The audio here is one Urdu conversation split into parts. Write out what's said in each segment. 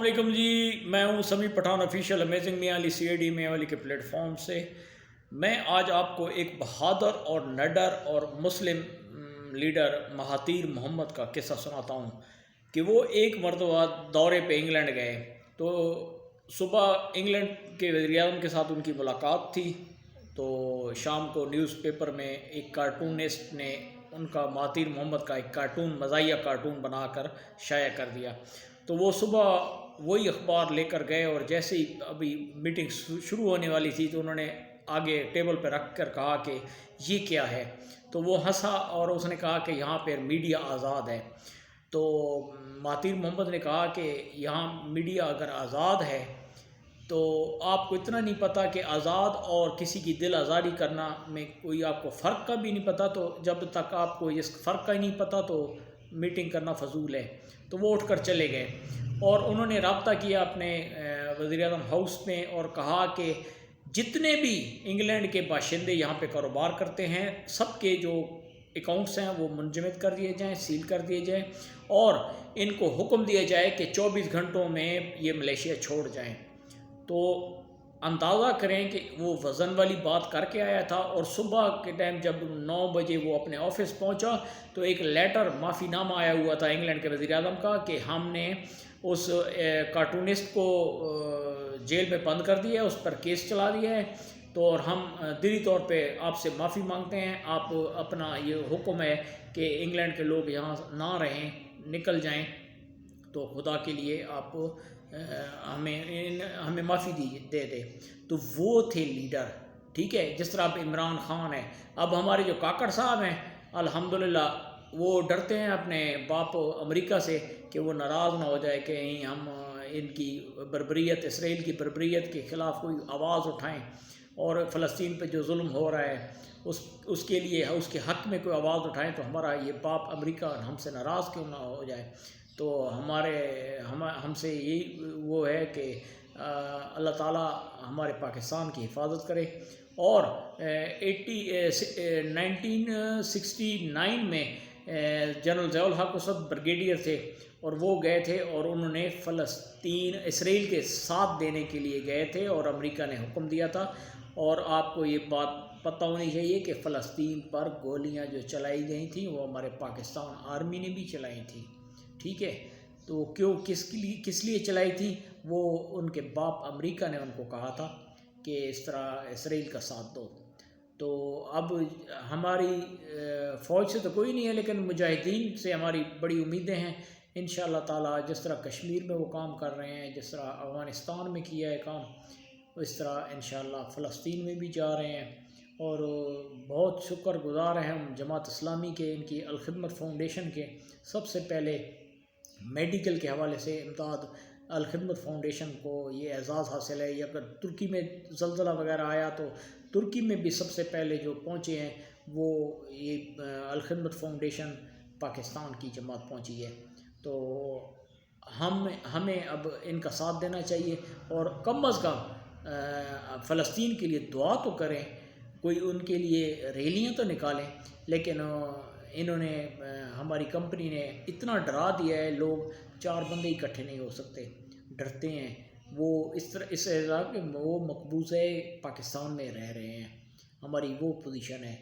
علیکم جی، میں ہوں سمیع پٹھان آفیشیل امیزنگ میاں علی CID میاں علی کے پلیٹ فارم سے۔ میں آج آپ کو ایک بہادر اور نڈر اور مسلم لیڈر مہاتیر محمد کا قصہ سناتا ہوں کہ وہ ایک مرتبہ دورے پہ انگلینڈ گئے تو صبح انگلینڈ کے وزیر اعظم کے ساتھ ان کی ملاقات تھی، تو شام کو نیوز پیپر میں ایک کارٹونسٹ نے ان کا مہاتیر محمد کا ایک کارٹون مزاحیہ کارٹون بنا کر شائع کر دیا۔ تو وہ صبح وہی اخبار لے کر گئے اور جیسے ہی ابھی میٹنگ شروع ہونے والی تھی تو انہوں نے آگے ٹیبل پہ رکھ کر کہا کہ یہ کیا ہے، تو وہ ہنسا اور اس نے کہا کہ یہاں پہ میڈیا آزاد ہے۔ تو مہاتیر محمد نے کہا کہ یہاں میڈیا اگر آزاد ہے تو آپ کو اتنا نہیں پتہ کہ آزاد اور کسی کی دل آزاری کرنا میں کوئی آپ کو فرق کا بھی نہیں پتہ، تو جب تک آپ کو اس فرق کا ہی نہیں پتہ تو میٹنگ کرنا فضول ہے۔ تو وہ اٹھ کر چلے گئے اور انہوں نے رابطہ کیا اپنے وزیر اعظم ہاؤس میں اور کہا کہ جتنے بھی انگلینڈ کے باشندے یہاں پہ کاروبار کرتے ہیں سب کے جو اکاؤنٹس ہیں وہ منجمد کر دیے جائیں، سیل کر دیے جائیں، اور ان کو حکم دیا جائے کہ 24 گھنٹوں میں یہ ملیشیا چھوڑ جائیں۔ تو اندازہ کریں کہ وہ وزن والی بات کر کے آیا تھا، اور صبح کے ٹائم جب 9 بجے وہ اپنے آفس پہنچا تو ایک لیٹر معافی نامہ آیا ہوا تھا انگلینڈ کے وزیر اعظم کا کہ ہم نے اس کارٹونسٹ کو جیل میں بند کر دیا ہے، اس پر کیس چلا دیا ہے، تو اور ہم دلی طور پہ آپ سے معافی مانگتے ہیں۔ آپ اپنا یہ حکم ہے کہ انگلینڈ کے لوگ یہاں نہ رہیں، نکل جائیں، تو خدا کے لیے آپ ہمیں معافی دے دے۔ تو وہ تھے لیڈر، ٹھیک ہے، جس طرح اب عمران خان ہے۔ اب ہمارے جو کاکڑ صاحب ہیں الحمدللہ وہ ڈرتے ہیں اپنے باپ امریکہ سے کہ وہ ناراض نہ ہو جائے کہ ہم ان کی بربریت، اسرائیل کی بربریت کے خلاف کوئی آواز اٹھائیں، اور فلسطین پہ جو ظلم ہو رہا ہے اس کے لیے، اس کے حق میں کوئی آواز اٹھائیں تو ہمارا یہ باپ امریکہ ہم سے ناراض کیوں نہ ہو جائے۔ تو ہم سے یہی وہ ہے کہ اللہ تعالیٰ ہمارے پاکستان کی حفاظت کرے۔ اور 1969 میں جنرل ضیاء الحق اسد بریگیڈیئر تھے اور وہ گئے تھے اور انہوں نے اسرائیل کے ساتھ دینے کے لیے گئے تھے، اور امریکہ نے حکم دیا تھا۔ اور آپ کو یہ بات پتہ ہونی چاہیے کہ فلسطین پر گولیاں جو چلائی گئی تھیں وہ ہمارے پاکستان آرمی نے بھی چلائی تھیں، ٹھیک ہے۔ تو کس لیے چلائی تھی؟ وہ ان کے باپ امریکہ نے ان کو کہا تھا کہ اس طرح اسرائیل کا ساتھ دو۔ تو اب ہماری فوج سے تو کوئی نہیں ہے، لیکن مجاہدین سے ہماری بڑی امیدیں ہیں انشاءاللہ تعالیٰ۔ جس طرح کشمیر میں وہ کام کر رہے ہیں، جس طرح افغانستان میں کیا ہے کام، اس طرح انشاءاللہ فلسطین میں بھی جا رہے ہیں۔ اور بہت شکر گزار ہیں ہم جماعت اسلامی کے، ان کی الخدمت فاؤنڈیشن کے۔ سب سے پہلے میڈیکل کے حوالے سے امداد الخدمت فاؤنڈیشن کو یہ اعزاز حاصل ہے۔ یہ اگر ترکی میں زلزلہ وغیرہ آیا تو ترکی میں بھی سب سے پہلے جو پہنچے ہیں وہ یہ الخدمت فاؤنڈیشن پاکستان کی جماعت پہنچی ہے۔ تو ہمیں اب ان کا ساتھ دینا چاہیے، اور کم از کم فلسطین کے لیے دعا تو کریں، کوئی ان کے لیے ریلیاں تو نکالیں۔ لیکن انہوں نے ہماری کمپنی نے اتنا ڈرا دیا ہے، لوگ 4 بندے اکٹھے نہیں ہو سکتے، ڈرتے ہیں وہ اس علاقے میں، وہ مقبوضہ پاکستان میں رہ رہے ہیں۔ ہماری وہ پوزیشن ہے،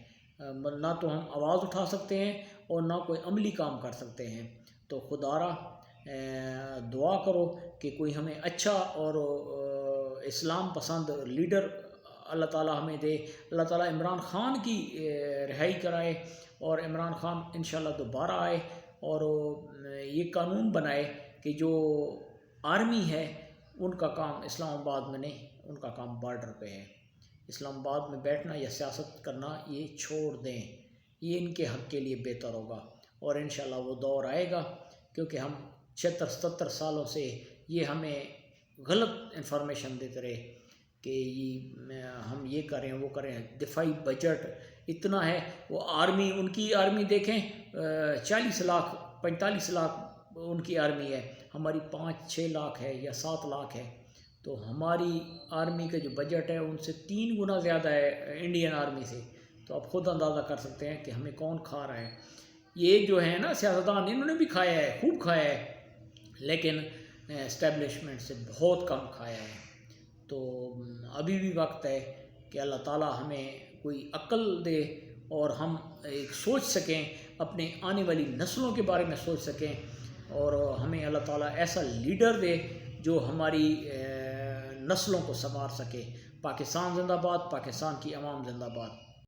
نہ تو ہم آواز اٹھا سکتے ہیں اور نہ کوئی عملی کام کر سکتے ہیں۔ تو خدا را دعا کرو کہ کوئی ہمیں اچھا اور اسلام پسند لیڈر اللہ تعالیٰ ہمیں دے۔ اللہ تعالیٰ عمران خان کی رہائی کرائے اور عمران خان انشاءاللہ دوبارہ آئے اور یہ قانون بنائے کہ جو آرمی ہے ان کا کام اسلام آباد میں نہیں، ان کا کام بارڈر پہ ہے۔ اسلام آباد میں بیٹھنا یا سیاست کرنا یہ چھوڑ دیں، یہ ان کے حق کے لیے بہتر ہوگا۔ اور انشاءاللہ وہ دور آئے گا، کیونکہ ہم 76-77 سالوں سے یہ ہمیں غلط انفارمیشن دیتے رہے کہ ہم یہ کریں وہ کریں۔ دفاعی بجٹ اتنا ہے، وہ آرمی، ان کی آرمی دیکھیں 40 لاکھ 45 لاکھ ان کی آرمی ہے، ہماری 5-6 لاکھ ہے یا 7 لاکھ ہے۔ تو ہماری آرمی کا جو بجٹ ہے ان سے 3 گنا زیادہ ہے انڈین آرمی سے۔ تو آپ خود اندازہ کر سکتے ہیں کہ ہمیں کون کھا رہا ہے۔ یہ جو ہے نا سیاستدان، انہوں نے بھی کھایا ہے، خوب کھایا ہے، لیکن اسٹیبلشمنٹ سے بہت کم کھایا ہے۔ تو ابھی بھی وقت ہے کہ اللہ تعالیٰ ہمیں کوئی عقل دے اور ہم ایک سوچ سکیں، اپنے آنے والی نسلوں کے بارے میں سوچ سکیں، اور ہمیں اللہ تعالیٰ ایسا لیڈر دے جو ہماری نسلوں کو سنوار سکے۔ پاکستان زندہ باد، پاکستان کی عوام زندہ باد۔